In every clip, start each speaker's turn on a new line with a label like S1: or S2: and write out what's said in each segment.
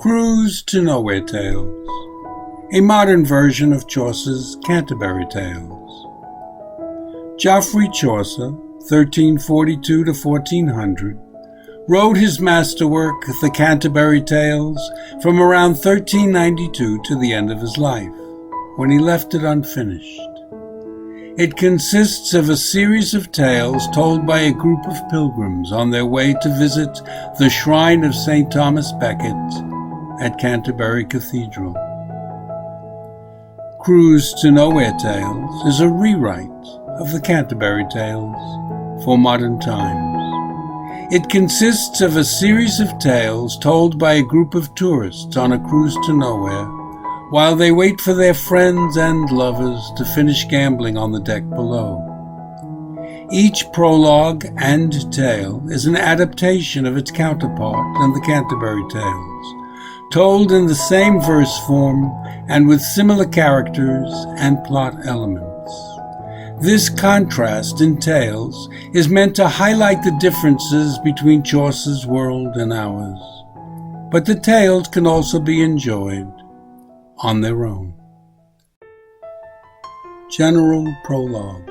S1: Cruise to Nowhere Tales, a modern version of Chaucer's Canterbury Tales. Geoffrey Chaucer, 1342 to 1400, wrote his masterwork, The Canterbury Tales, from around 1392 to the end of his life, when he left it unfinished. It consists of a series of tales told by a group of pilgrims on their way to visit the shrine of St. Thomas Becket at Canterbury Cathedral. Cruise to Nowhere Tales is a rewrite of the Canterbury Tales for modern times. It consists of a series of tales told by a group of tourists on a cruise to nowhere while they wait for their friends and lovers to finish gambling on the deck below. Each prologue and tale is an adaptation of its counterpart in the Canterbury Tales, told in the same verse form and with similar characters and plot elements. This contrast in tales is meant to highlight the differences between Chaucer's world and ours, but the tales can also be enjoyed on their own. General Prologue.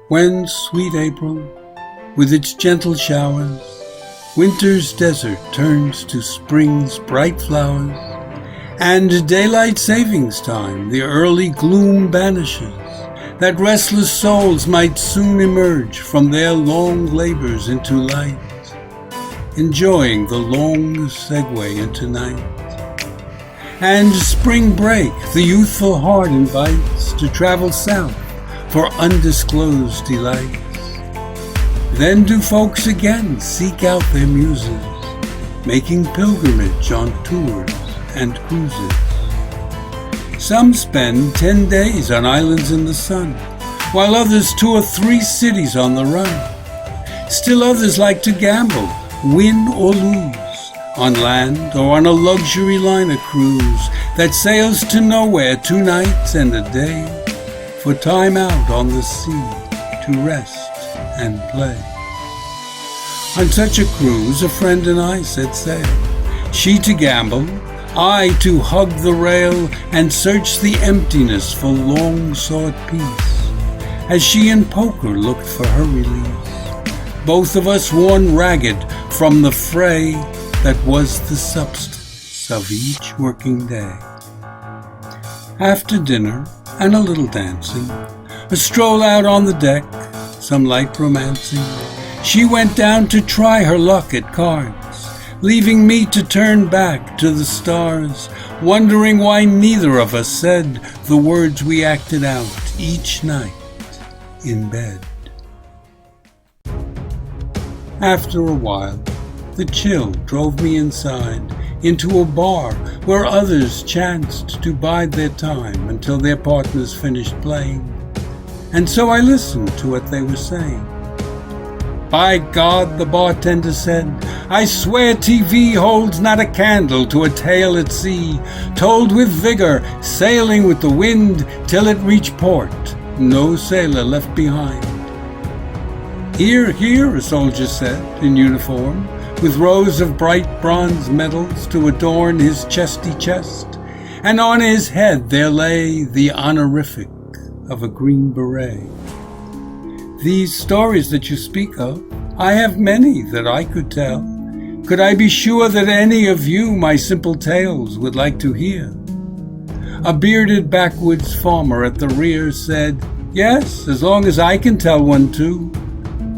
S1: When sweet April, with its gentle showers, winter's desert turns to spring's bright flowers, and daylight savings time the early gloom banishes, that restless souls might soon emerge from their long labors into light, enjoying the long segue into night. And spring break the youthful heart invites to travel south for undisclosed delights. Then do folks again seek out their muses, making pilgrimage on tours and cruises. Some spend 10 days on islands in the sun, while others tour 3 cities on the run. Still others like to gamble, win or lose, on land or on a luxury liner cruise that sails to nowhere 2 nights and a day, for time out on the sea to rest and play. On such a cruise a friend and I set sail, she to gamble, I to hug the rail and search the emptiness for long-sought peace, as she in poker looked for her release, both of us worn ragged from the fray that was the substance of each working day. After dinner and a little dancing, a stroll out on the deck, some light romancing, she went down to try her luck at cards, leaving me to turn back to the stars, wondering why neither of us said the words we acted out each night in bed. After a while, the chill drove me inside, into a bar where others chanced to bide their time until their partners finished playing, and so I listened to what they were saying. "By God," the bartender said, "I swear TV holds not a candle to a tale at sea, told with vigor, sailing with the wind till it reached port, no sailor left behind." "Hear, hear," a soldier said, in uniform, with rows of bright bronze medals to adorn his chesty chest, and on his head there lay the honorific of a green beret. "These stories that you speak of, I have many that I could tell. Could I be sure that any of you my simple tales would like to hear?" A bearded backwoods farmer at the rear said, "Yes, as long as I can tell one too,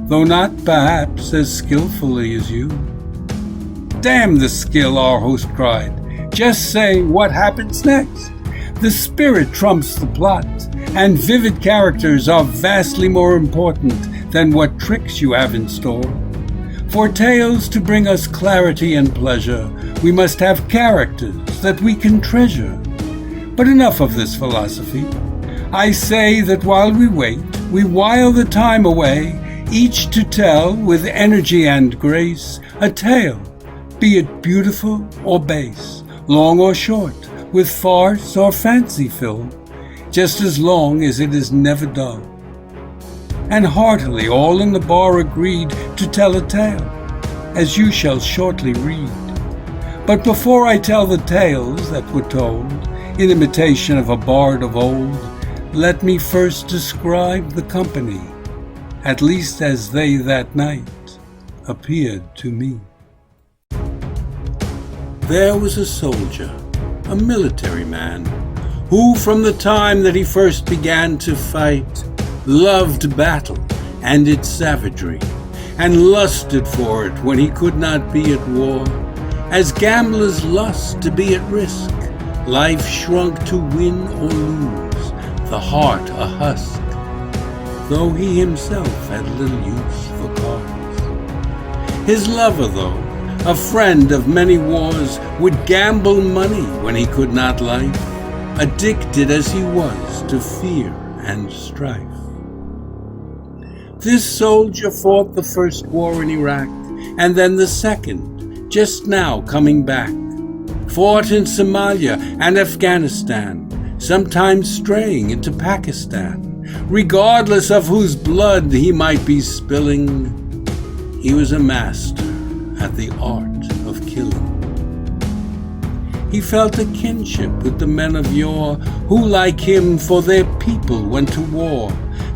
S1: though not perhaps as skillfully as you." "Damn the skill," our host cried. "Just say what happens next. The spirit trumps the plot, and vivid characters are vastly more important than what tricks you have in store. For tales to bring us clarity and pleasure, we must have characters that we can treasure. But enough of this philosophy. I say that while we wait, we while the time away, each to tell with energy and grace a tale, be it beautiful or base, long or short, with farce or fancy filled, just as long as it is never dull." And heartily all in the bar agreed to tell a tale, as you shall shortly read. But before I tell the tales that were told, in imitation of a bard of old, let me first describe the company, at least as they that night appeared to me. There was a soldier, a military man, who from the time that he first began to fight, loved battle and its savagery, and lusted for it when he could not be at war, as gamblers lust to be at risk, life shrunk to win or lose, the heart a husk, though he himself had little use for cards. His lover, though, a friend of many wars, would gamble money when he could not life, addicted as he was to fear and strife. This soldier fought the first war in Iraq, and then the second, just now coming back. Fought in Somalia and Afghanistan, sometimes straying into Pakistan. Regardless of whose blood he might be spilling, he was a master at the art of killing. He felt a kinship with the men of yore, who like him for their people went to war,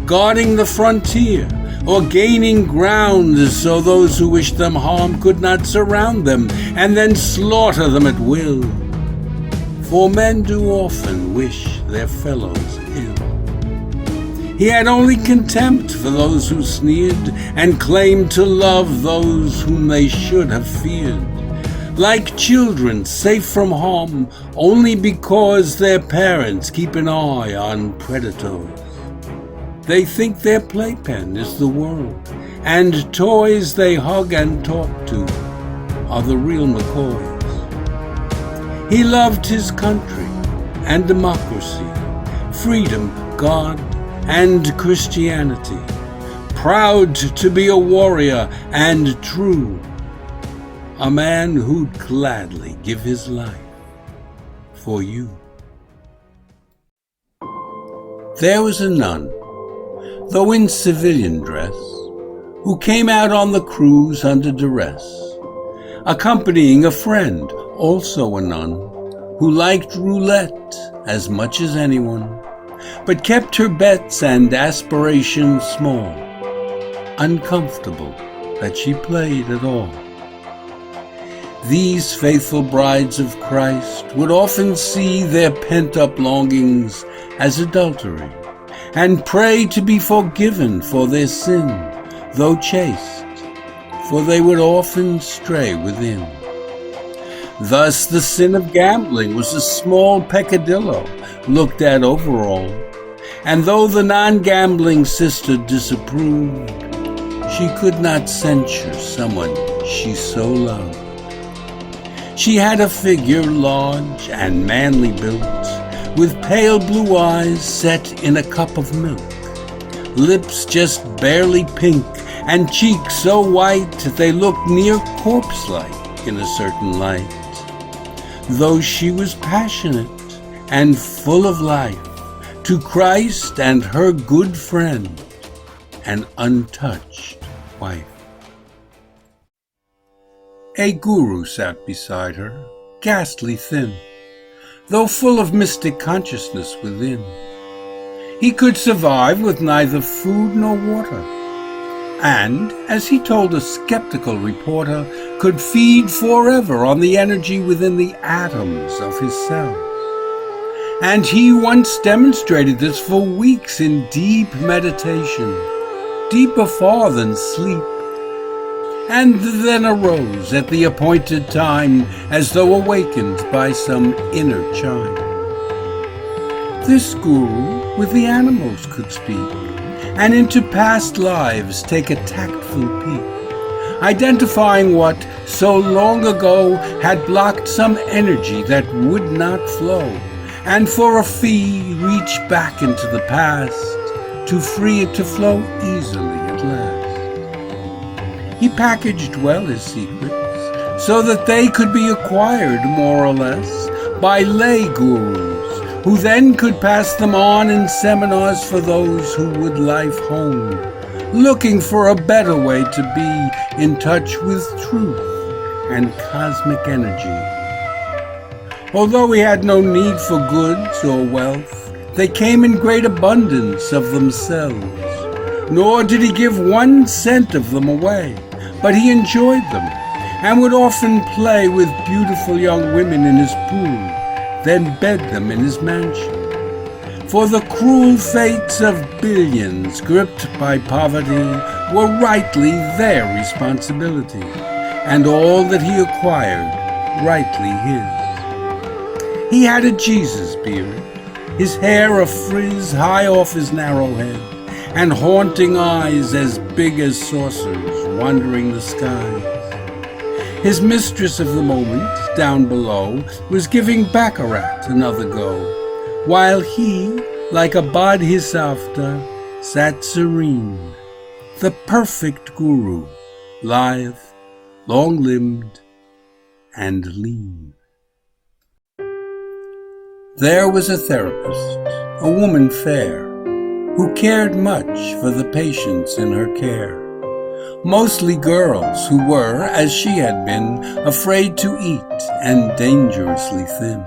S1: guarding the frontier, or gaining ground so those who wished them harm could not surround them and then slaughter them at will. For men do often wish their fellows ill. He had only contempt for those who sneered and claimed to love those whom they should have feared. Like children safe from harm only because their parents keep an eye on predators. They think their playpen is the world, and toys they hug and talk to are the real McCoys. He loved his country and democracy, freedom, God, and Christianity, proud to be a warrior and true, a man who'd gladly give his life for you. There was a nun, though in civilian dress, who came out on the cruise under duress, accompanying a friend, also a nun, who liked roulette as much as anyone, but kept her bets and aspirations small, uncomfortable that she played at all. These faithful brides of Christ would often see their pent-up longings as adultery, and pray to be forgiven for their sin, though chaste, for they would often stray within. Thus the sin of gambling was a small peccadillo looked at overall, and though the non-gambling sister disapproved, she could not censure someone she so loved. She had a figure large and manly built, with pale blue eyes set in a cup of milk, lips just barely pink, and cheeks so white they looked near corpse-like in a certain light. Though she was passionate and full of life, to Christ and her good friend, an untouched wife. A guru sat beside her, ghastly thin, though full of mystic consciousness within. He could survive with neither food nor water, and, as he told a skeptical reporter, could feed forever on the energy within the atoms of his cells. And he once demonstrated this for weeks in deep meditation, deeper far than sleep, and then arose at the appointed time as though awakened by some inner chime. This guru with the animals could speak, and into past lives take a tactful peek, identifying what so long ago had blocked some energy that would not flow, and for a fee reach back into the past to free it to flow easily at last. He packaged well his secrets so that they could be acquired more or less by lay gurus, who then could pass them on in seminars for those who would life hone, looking for a better way to be in touch with truth and cosmic energy Although he had no need for goods or wealth, they came in great abundance of themselves. Nor did he give 1 cent of them away, but he enjoyed them, and would often play with beautiful young women in his pool, then bed them in his mansion. For the cruel fates of billions gripped by poverty were rightly their responsibility, and all that he acquired rightly his. He had a Jesus beard, his hair a frizz high off his narrow head, and haunting eyes as big as saucers wandering the skies. His mistress of the moment, down below, was giving baccarat another go, while he, like a bodhisattva, sat serene, the perfect guru, lithe, long-limbed, and lean. There was a therapist, a woman fair, who cared much for the patients in her care, mostly girls who were, as she had been, afraid to eat and dangerously thin.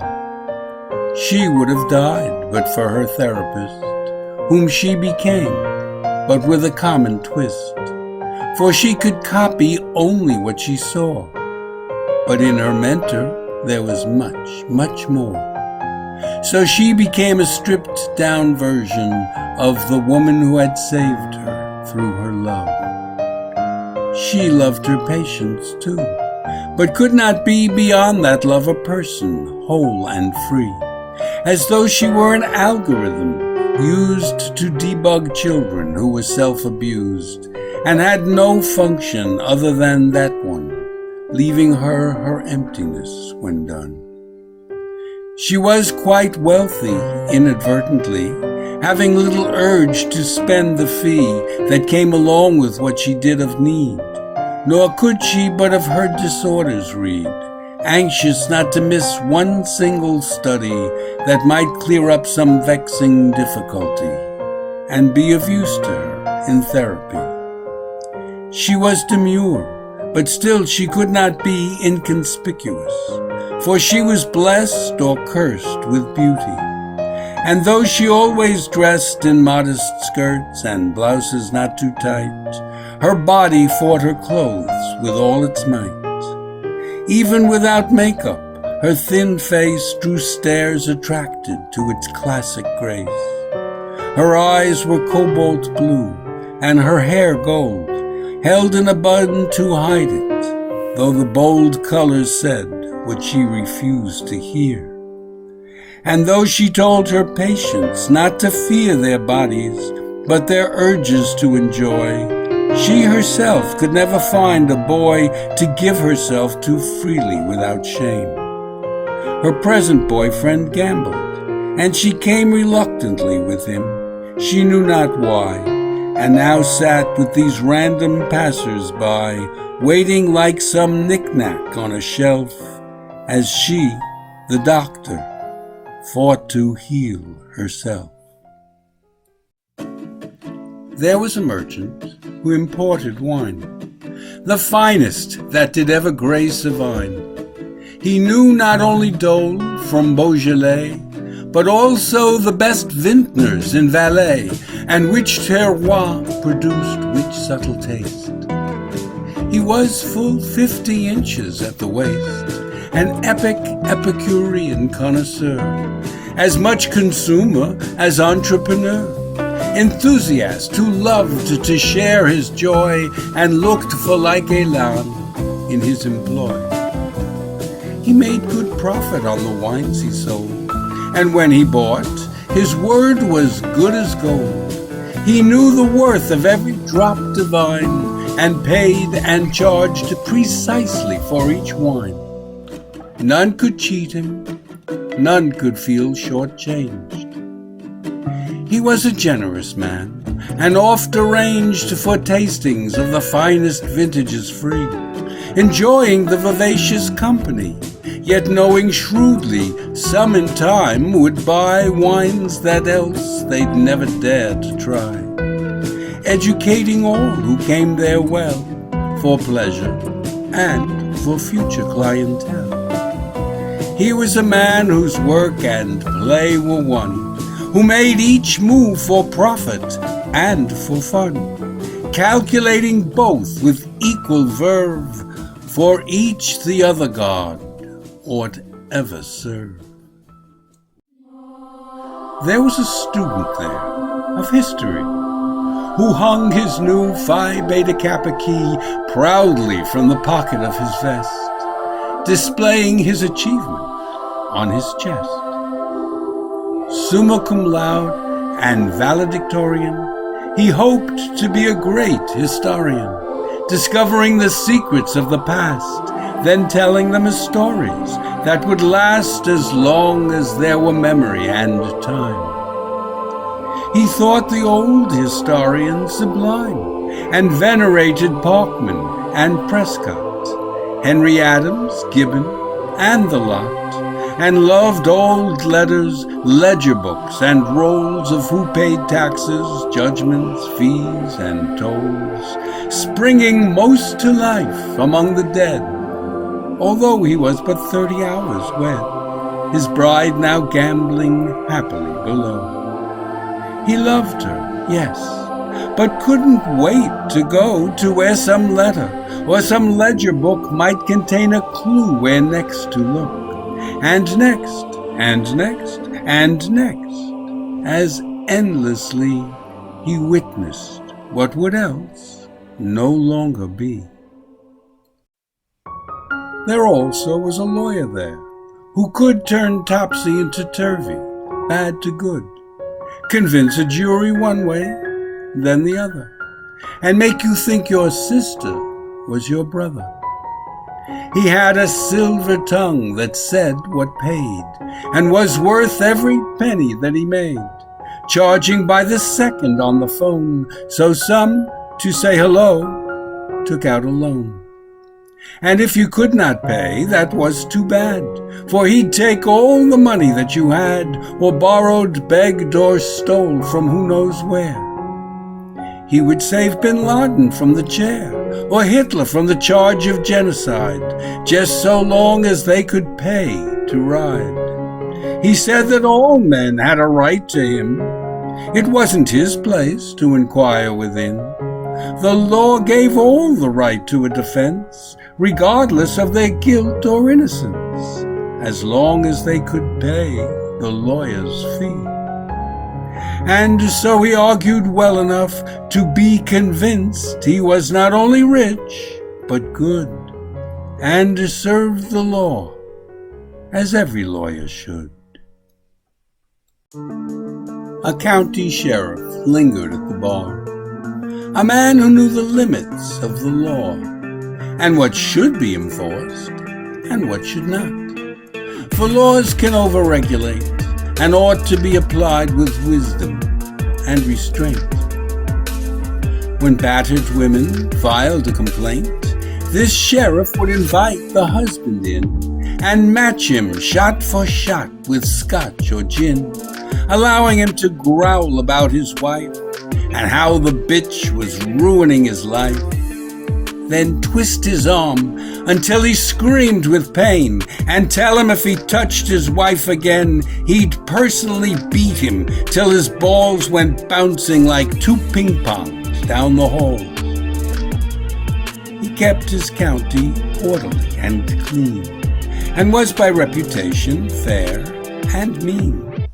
S1: She would have died but for her therapist, whom she became, but with a common twist, for she could copy only what she saw, but in her mentor there was much, much more. So she became a stripped-down version of the woman who had saved her through her love. She loved her patients too, but could not be beyond that love a person, whole and free, as though she were an algorithm used to debug children who were self-abused and had no function other than that one, leaving her emptiness when done. She was quite wealthy inadvertently, having little urge to spend the fee that came along with what she did of need, nor could she but of her disorders read, anxious not to miss one single study that might clear up some vexing difficulty and be of use to her in therapy. She was demure, but still she could not be inconspicuous, for she was blessed or cursed with beauty. And though she always dressed in modest skirts and blouses not too tight, her body fought her clothes with all its might. Even without makeup, her thin face drew stares attracted to its classic grace. Her eyes were cobalt blue, and her hair gold, held in a bun to hide it, though the bold colors said what she refused to hear. And though she told her patients not to fear their bodies, but their urges to enjoy, she herself could never find a boy to give herself to freely without shame. Her present boyfriend gambled, and she came reluctantly with him, she knew not why, and now sat with these random passers-by, waiting like some knick-knack on a shelf, as she, the doctor, fought to heal herself. There was a merchant who imported wine, the finest that did ever grace a vine. He knew not only Dole from Beaujolais, but also the best vintners in Valais, and which terroir produced which subtle taste. He was full 50 inches at the waist, an epic Epicurean connoisseur, as much consumer as entrepreneur, enthusiast who loved to share his joy and looked for like élan in his employ. He made good profit on the wines he sold, and when he bought, his word was good as gold. He knew the worth of every drop divine, and paid and charged precisely for each wine. None could cheat him, none could feel shortchanged. He was a generous man, and oft arranged for tastings of the finest vintages free, enjoying the vivacious company, yet knowing shrewdly some in time would buy wines that else they'd never dare to try, educating all who came there well, for pleasure and for future clientele. He was a man whose work and play were one, who made each move for profit and for fun, calculating both with equal verve, for each the other god ought ever serve. There was a student there of history, who hung his new Phi Beta Kappa key proudly from the pocket of his vest, displaying his achievement on his chest. Summa cum laude and valedictorian, he hoped to be a great historian, discovering the secrets of the past, then telling them as stories that would last as long as there were memory and time. He thought the old historians sublime, and venerated Parkman and Prescott, Henry Adams, Gibbon, and the lot, and loved old letters, ledger books, and rolls of who paid taxes, judgments, fees, and tolls, springing most to life among the dead, although he was but 30 hours wed, his bride now gambling happily below. He loved her, yes, but couldn't wait to go to where some letter or some ledger book might contain a clue where next to look, and next, and next, and next, as endlessly he witnessed what would else no longer be. There also was a lawyer there, who could turn topsy into turvy, bad to good, convince a jury one way, then the other, and make you think your sister was your brother. He had a silver tongue that said what paid, and was worth every penny that he made, charging by the second on the phone, so some, to say hello, took out a loan. And if you could not pay, that was too bad, for he'd take all the money that you had, or borrowed, begged, or stole from who knows where. He would save bin Laden from the chair, or Hitler from the charge of genocide, just so long as they could pay to ride. He said that all men had a right to him. It wasn't his place to inquire within. The law gave all the right to a defense, regardless of their guilt or innocence, as long as they could pay the lawyer's fee. And so he argued well enough to be convinced he was not only rich, but good, and served the law, as every lawyer should. A county sheriff lingered at the bar, a man who knew the limits of the law, and what should be enforced, and what should not. For laws can overregulate, and ought to be applied with wisdom and restraint. When battered women filed a complaint, this sheriff would invite the husband in, and match him shot for shot with scotch or gin, allowing him to growl about his wife, and how the bitch was ruining his life, then twist his arm until he screamed with pain, and tell him if he touched his wife again, he'd personally beat him till his balls went bouncing like 2 ping pongs down the hall. He kept his county orderly and clean, and was by reputation fair and mean.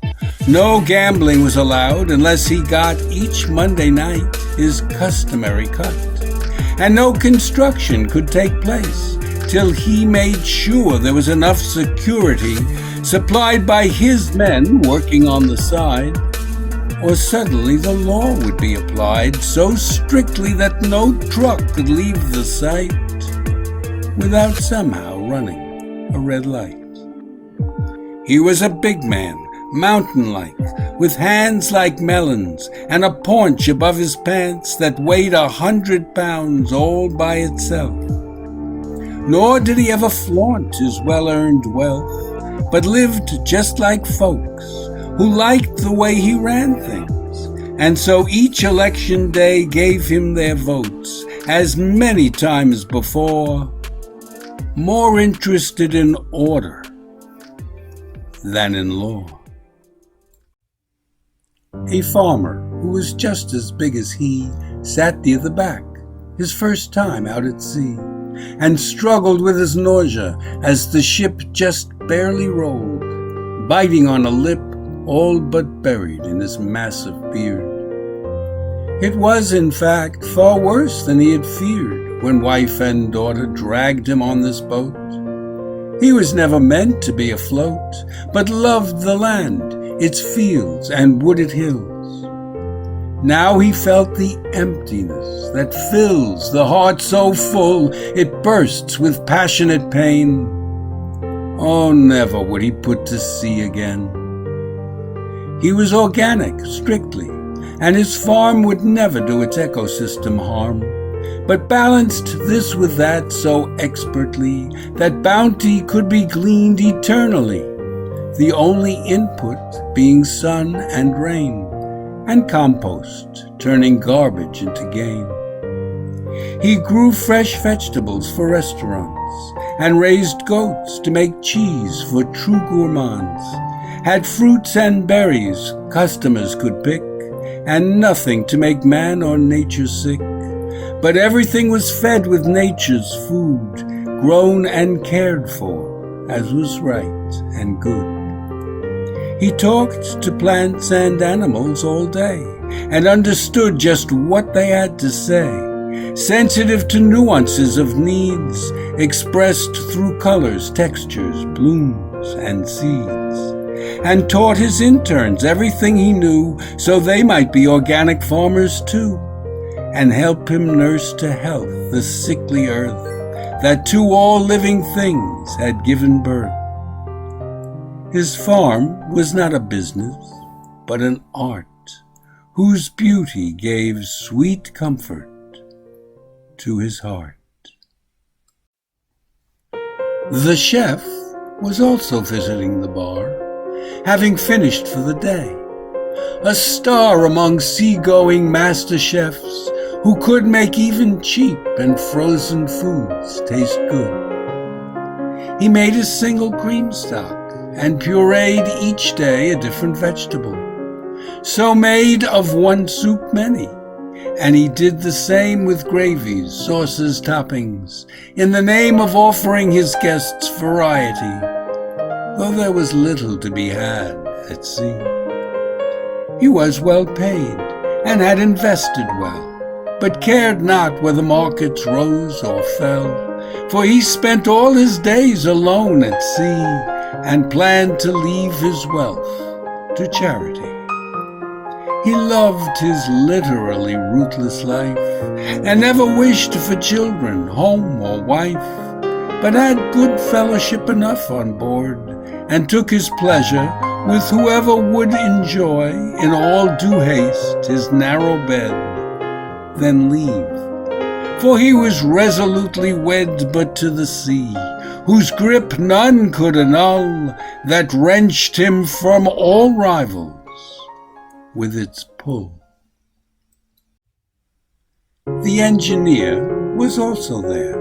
S1: No gambling was allowed unless he got each Monday night his customary cut, and no construction could take place till he made sure there was enough security supplied by his men working on the side, or suddenly the law would be applied so strictly that no truck could leave the site without somehow running a red light. He was a big man, mountain-like, with hands like melons, and a paunch above his pants that weighed 100 pounds all by itself. Nor did he ever flaunt his well-earned wealth, but lived just like folks who liked the way he ran things, and so each election day gave him their votes, as many times before, more interested in order than in law. A farmer who was just as big as he sat near the back, his first time out at sea, and struggled with his nausea as the ship just barely rolled, biting on a lip all but buried in his massive beard. It was, in fact, far worse than he had feared when wife and daughter dragged him on this boat. He was never meant to be afloat, but loved the land, its fields and wooded hills. Now he felt the emptiness that fills the heart so full it bursts with passionate pain. Oh, never would he put to sea again. He was organic, strictly, and his farm would never do its ecosystem harm, but balanced this with that so expertly that bounty could be gleaned eternally, the only input being sun and rain, and compost, turning garbage into gain. He grew fresh vegetables for restaurants, and raised goats to make cheese for true gourmands, had fruits and berries customers could pick, and nothing to make man or nature sick, but everything was fed with nature's food, grown and cared for, as was right and good. He talked to plants and animals all day, and understood just what they had to say, sensitive to nuances of needs, expressed through colors, textures, blooms, and seeds, and taught his interns everything he knew so they might be organic farmers too, and help him nurse to health the sickly earth that to all living things had given birth. His farm was not a business, but an art, whose beauty gave sweet comfort to his heart. The chef was also visiting the bar, having finished for the day, a star among seagoing master chefs who could make even cheap and frozen foods taste good. He made a single cream stock and pureed each day a different vegetable, so made of one soup many, and he did the same with gravies, sauces, toppings, in the name of offering his guests variety, though there was little to be had at sea. He was well paid, and had invested well, but cared not whether markets rose or fell, for he spent all his days alone at sea, and planned to leave his wealth to charity. He loved his literally ruthless life, and never wished for children, home, or wife, but had good fellowship enough on board, and took his pleasure with whoever would enjoy in all due haste his narrow bed, then leave. For he was resolutely wed but to the sea, whose grip none could annul, that wrenched him from all rivals with its pull. The engineer was also there,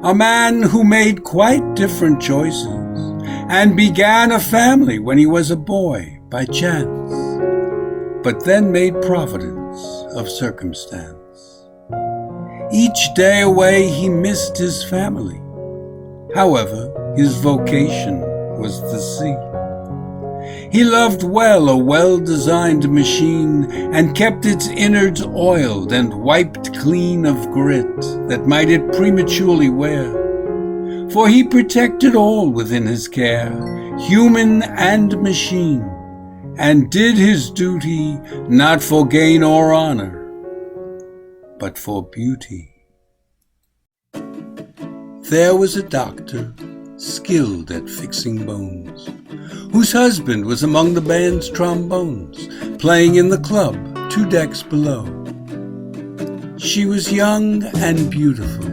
S1: a man who made quite different choices, and began a family when he was a boy by chance, but then made providence of circumstance. Each day away he missed his family. However, his vocation was the sea. He loved well a well-designed machine, and kept its innards oiled and wiped clean of grit that might it prematurely wear. For he protected all within his care, human and machine, and did his duty not for gain or honor, but for beauty. There was a doctor, skilled at fixing bones, whose husband was among the band's trombones, playing in the club 2 decks below. She was young and beautiful,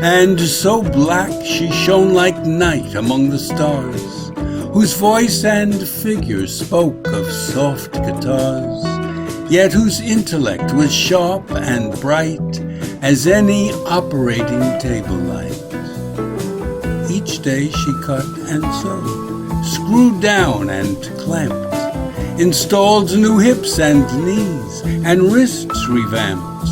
S1: and so black she shone like night among the stars, whose voice and figure spoke of soft guitars, yet whose intellect was sharp and bright as any operating table light. Each day she cut and sewed, screwed down and clamped, installed new hips and knees, and wrists revamped,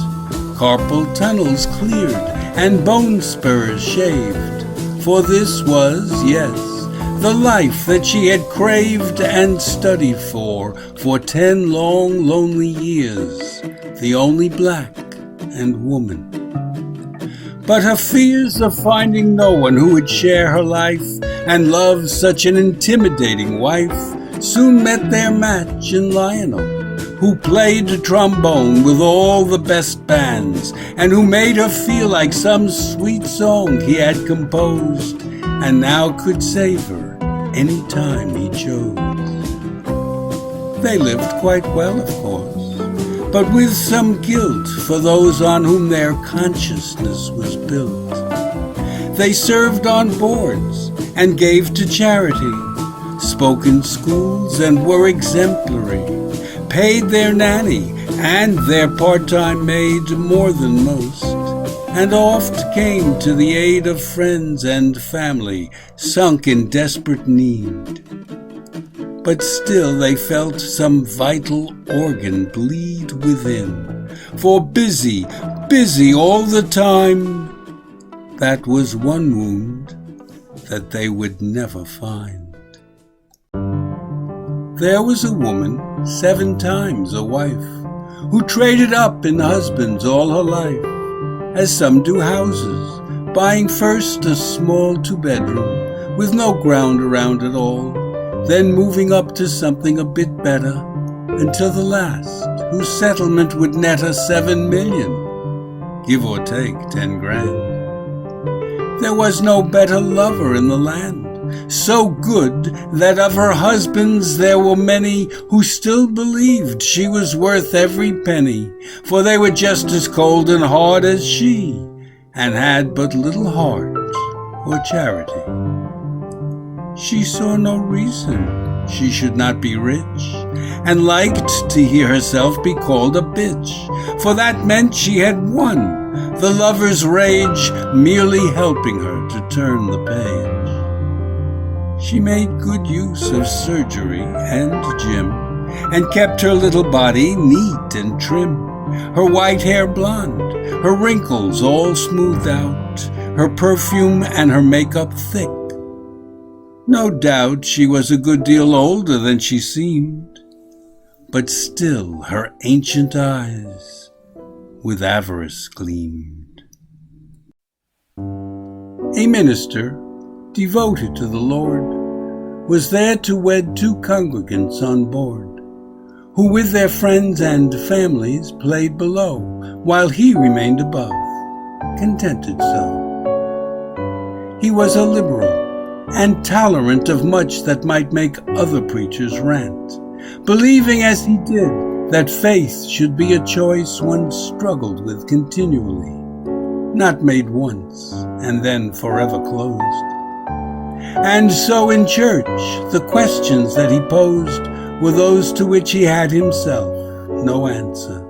S1: carpal tunnels cleared, and bone spurs shaved. For this was, yes, the life that she had craved and studied for 10 long, lonely years, the only black and woman. But her fears of finding no one who would share her life and love such an intimidating wife soon met their match in Lionel, who played trombone with all the best bands, and who made her feel like some sweet song he had composed, and now could save her any time he chose. They lived quite well, of course, but with some guilt for those on whom their consciousness was built. They served on boards and gave to charity, spoke in schools and were exemplary, paid their nanny and their part-time maid more than most, and oft came to the aid of friends and family sunk in desperate need. But still they felt some vital organ bleed within, for busy all the time, that was one wound that they would never find. There was a woman, 7 times a wife, who traded up in husbands all her life, as some do houses, buying first a small 2-bedroom with no ground around it all, then moving up to something a bit better, until the last, whose settlement would net her 7 million, give or take 10 grand. There was no better lover in the land, so good that of her husbands there were many who still believed she was worth every penny, for they were just as cold and hard as she, and had but little heart or charity. She saw no reason she should not be rich, and liked to hear herself be called a bitch, for that meant she had won, the lover's rage merely helping her to turn the page. She made good use of surgery and gym, and kept her little body neat and trim, her white hair blonde, her wrinkles all smoothed out, her perfume and her makeup thick. No doubt she was a good deal older than she seemed, but still her ancient eyes with avarice gleamed. A minister, devoted to the Lord, was there to wed 2 congregants on board, who with their friends and families played below, while he remained above, contented so. He was a liberal, and tolerant of much that might make other preachers rant, believing as he did that faith should be a choice one struggled with continually, not made once and then forever closed. And so in church the questions that he posed were those to which he had himself no answer.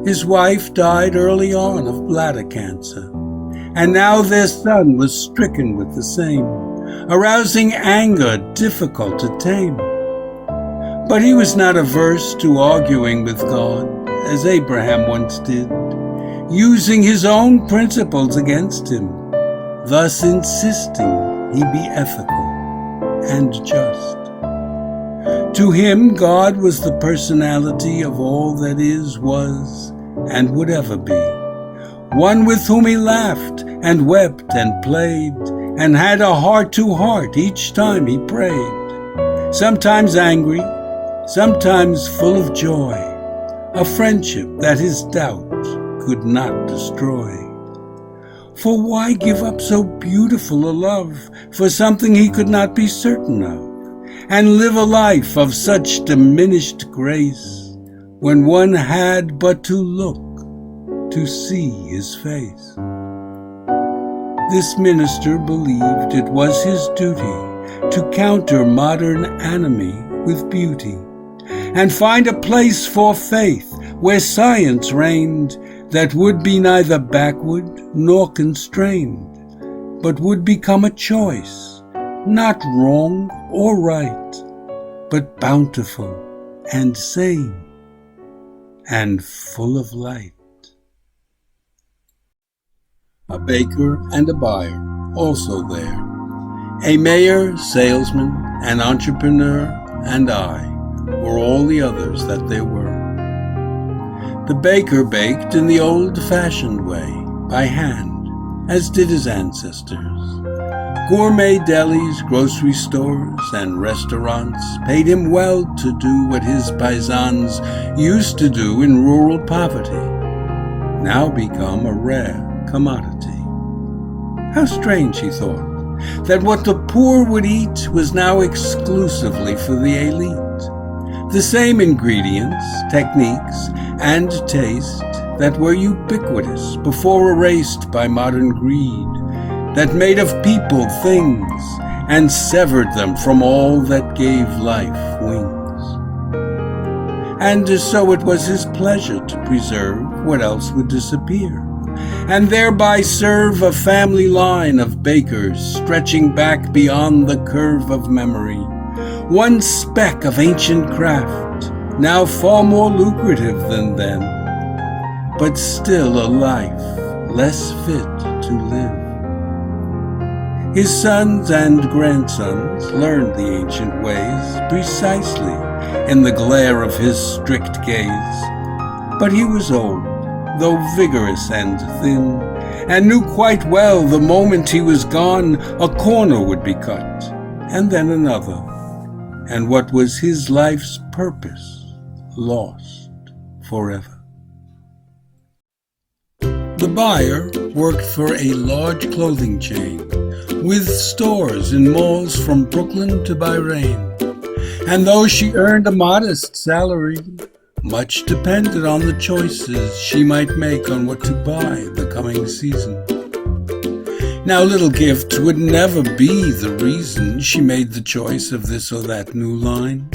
S1: His wife died early on of bladder cancer, and now their son was stricken with the same, arousing anger difficult to tame. But he was not averse to arguing with God, as Abraham once did, using his own principles against him, thus insisting he be ethical and just. To him, God was the personality of all that is, was, and would ever be, one with whom he laughed and wept and played, and had a heart-to-heart each time he prayed, sometimes angry, sometimes full of joy, a friendship that his doubt could not destroy. For why give up so beautiful a love for something he could not be certain of, and live a life of such diminished grace, when one had but to look to see his face? This minister believed it was his duty to counter modern enemy with beauty, and find a place for faith where science reigned, that would be neither backward nor constrained, but would become a choice not wrong or right, but bountiful and sane and full of light. A baker and a buyer also there, a mayor, salesman, an entrepreneur, and I were all the others that there were. The baker baked in the old-fashioned way, by hand, as did his ancestors. Gourmet delis, grocery stores, and restaurants paid him well to do what his paisans used to do in rural poverty, now become a rare commodity. How strange, he thought, that what the poor would eat was now exclusively for the elite. The same ingredients, techniques, and taste that were ubiquitous before erased by modern greed, that made of people things and severed them from all that gave life wings. And so it was his pleasure to preserve what else would disappear, and thereby serve a family line of bakers stretching back beyond the curve of memory, one speck of ancient craft, now far more lucrative than then, but still a life less fit to live. His sons and grandsons learned the ancient ways precisely in the glare of his strict gaze, but he was old, though vigorous and thin, and knew quite well the moment he was gone a corner would be cut, and then another, and what was his life's purpose lost forever. The buyer worked for a large clothing chain, with stores in malls from Brooklyn to Bahrain, and though she earned a modest salary, much depended on the choices she might make on what to buy the coming season. Now, little gifts would never be the reason she made the choice of this or that new line,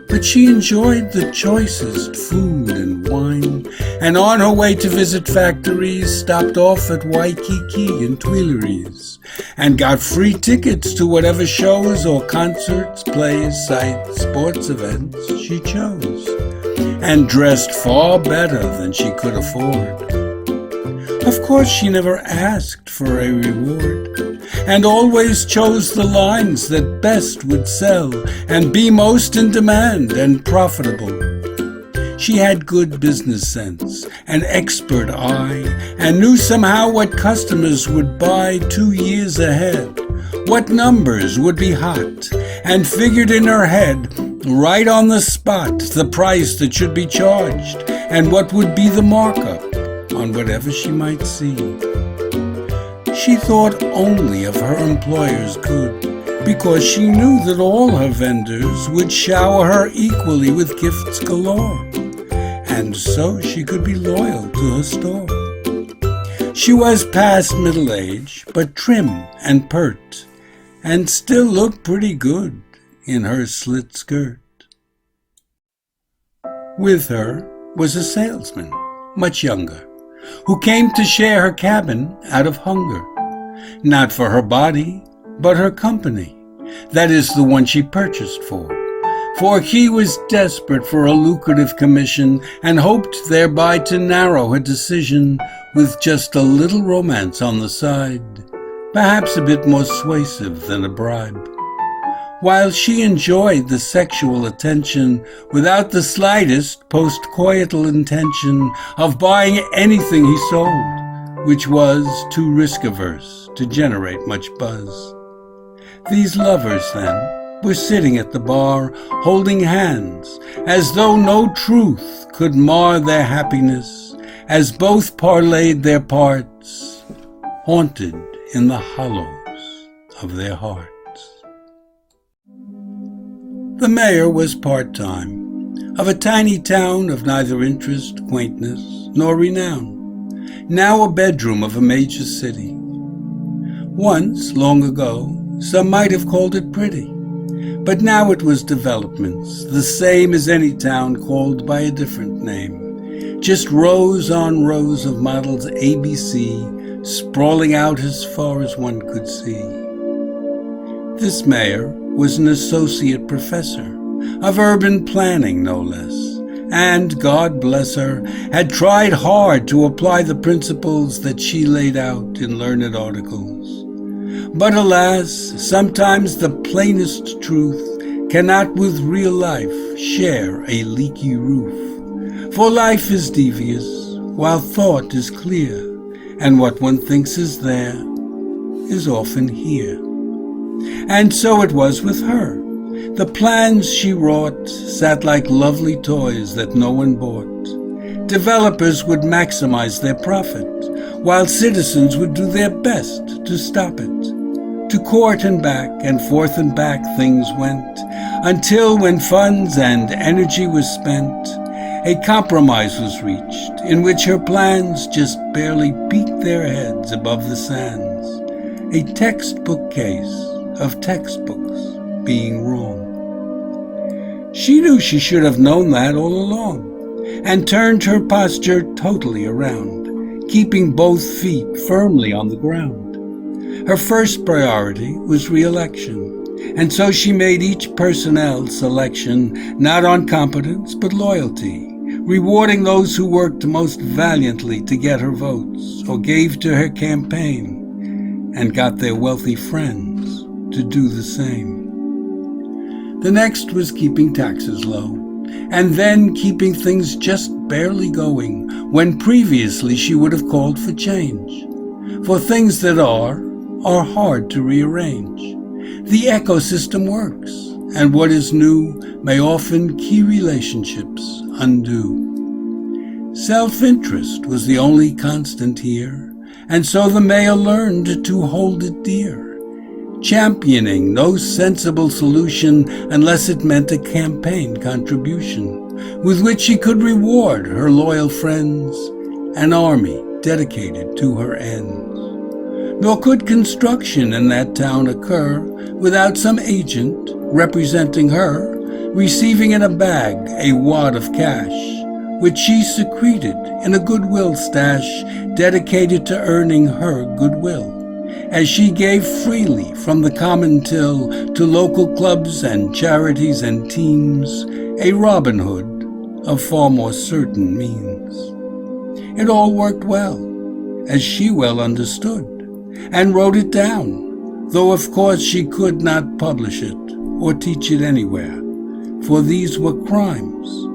S1: but she enjoyed the choicest food and wine, and on her way to visit factories stopped off at Waikiki and Tuileries, and got free tickets to whatever shows or concerts, plays, sites, sports events she chose, and dressed far better than she could afford. Of course, she never asked for a reward, and always chose the lines that best would sell and be most in demand and profitable. She had good business sense, an expert eye, and knew somehow what customers would buy 2 years ahead, what numbers would be hot, and figured in her head, right on the spot, the price that should be charged, and what would be the markup on whatever she might see. She thought only of her employer's good, because she knew that all her vendors would shower her equally with gifts galore, and so she could be loyal to her store. She was past middle age, but trim and pert, and still looked pretty good in her slit skirt. With her was a salesman, much younger, who came to share her cabin out of hunger, not for her body, but her company, that is the one she purchased for he was desperate for a lucrative commission and hoped thereby to narrow her decision with just a little romance on the side, perhaps a bit more suasive than a bribe. While she enjoyed the sexual attention without the slightest post-coital intention of buying anything he sold, which was too risk-averse to generate much buzz. These lovers, then, were sitting at the bar, holding hands, as though no truth could mar their happiness, as both parlayed their parts, haunted in the hollows of their hearts. The mayor was part-time, of a tiny town of neither interest, quaintness, nor renown, now a bedroom of a major city. Once, long ago, some might have called it pretty, but now it was developments, the same as any town called by a different name, just rows on rows of models ABC sprawling out as far as one could see. This mayor was an associate professor of urban planning, no less, and, God bless her, had tried hard to apply the principles that she laid out in learned articles. But alas, sometimes the plainest truth cannot with real life share a leaky roof. For life is devious, while thought is clear, and what one thinks is there is often here. And so it was with her. The plans she wrought sat like lovely toys that no one bought. Developers would maximize their profit, while citizens would do their best to stop it. To court and back, and forth and back things went, until when funds and energy was spent, a compromise was reached, in which her plans just barely peeked their heads above the sands. A textbook case of textbooks being wrong. She knew she should have known that all along, and turned her posture totally around, keeping both feet firmly on the ground. Her first priority was re-election, and so she made each personnel selection not on competence but loyalty, rewarding those who worked most valiantly to get her votes or gave to her campaign, and got their wealthy friends to do the same. The next was keeping taxes low, and then keeping things just barely going when previously she would have called for change. For things that are hard to rearrange. The ecosystem works, and what is new may often key relationships undo. Self-interest was the only constant here, and so the mayor learned to hold it dear, championing no sensible solution unless it meant a campaign contribution, with which she could reward her loyal friends, an army dedicated to her ends. Nor could construction in that town occur without some agent representing her, receiving in a bag a wad of cash, which she secreted in a goodwill stash dedicated to earning her goodwill, as she gave freely from the common till to local clubs and charities and teams, a Robin Hood of far more certain means. It all worked well, as she well understood, and wrote it down, though of course she could not publish it or teach it anywhere, for these were crimes,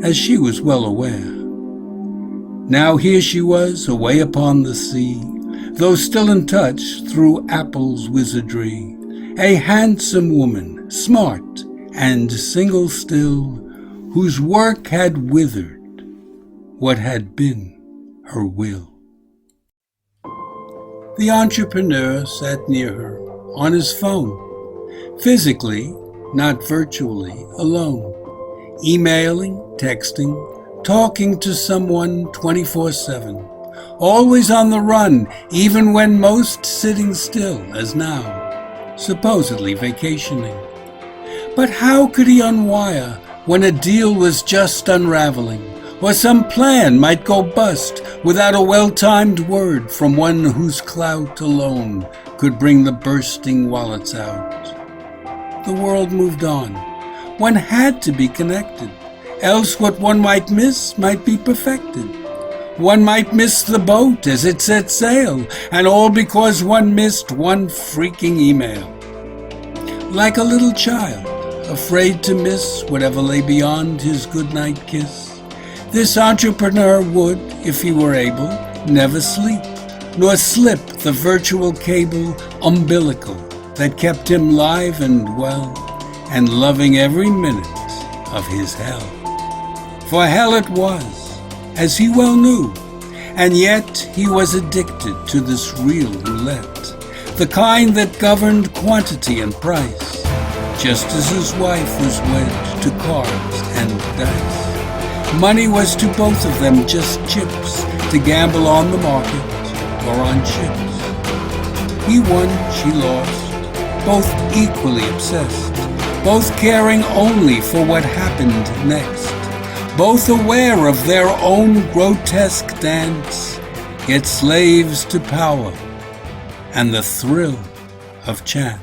S1: as she was well aware. Now here she was, away upon the sea, though still in touch through Apple's wizardry, a handsome woman, smart and single still, whose work had withered what had been her will. The entrepreneur sat near her, on his phone, physically, not virtually, alone, emailing, texting, talking to someone 24/7, always on the run, even when most sitting still, as now, supposedly vacationing. But how could he unwire when a deal was just unraveling, or some plan might go bust without a well-timed word from one whose clout alone could bring the bursting wallets out? The world moved on. One had to be connected, else what one might miss might be perfected. One might miss the boat as it set sail, and all because one missed one freaking email. Like a little child, afraid to miss whatever lay beyond his goodnight kiss, this entrepreneur would, if he were able, never sleep, nor slip the virtual cable umbilical that kept him live and well, and loving every minute of his hell. For hell it was, as he well knew, and yet he was addicted to this real roulette, the kind that governed quantity and price, just as his wife was wed to cards and dice. Money was to both of them just chips to gamble on the market or on chips. He won, she lost, both equally obsessed, both caring only for what happened next, both aware of their own grotesque dance, yet slaves to power and the thrill of chance.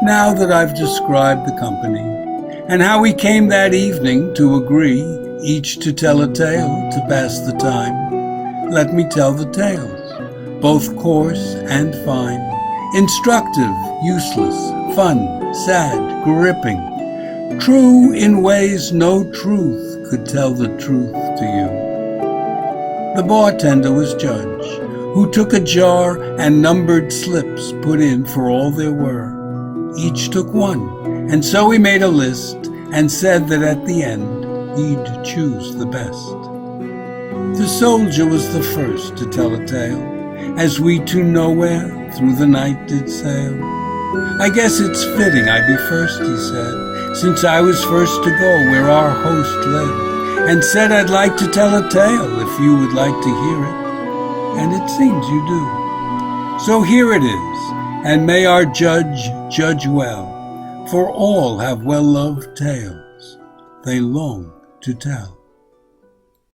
S1: Now that I've described the company, and how we came that evening to agree, each to tell a tale to pass the time, let me tell the tales, both coarse and fine, instructive, useless, fun, sad, gripping, true in ways no truth could tell the truth to you. The bartender was judge, who took a jar and numbered slips put in for all there were. Each took one, and so he made a list and said that at the end he'd choose the best. The soldier was the first to tell a tale, as we to nowhere through the night did sail. I guess it's fitting I be first, he said, since I was first to go where our host led, and said I'd like to tell a tale if you would like to hear it, and it seems you do. So here it is, and may our judge judge well, for all have well-loved tales they long to tell.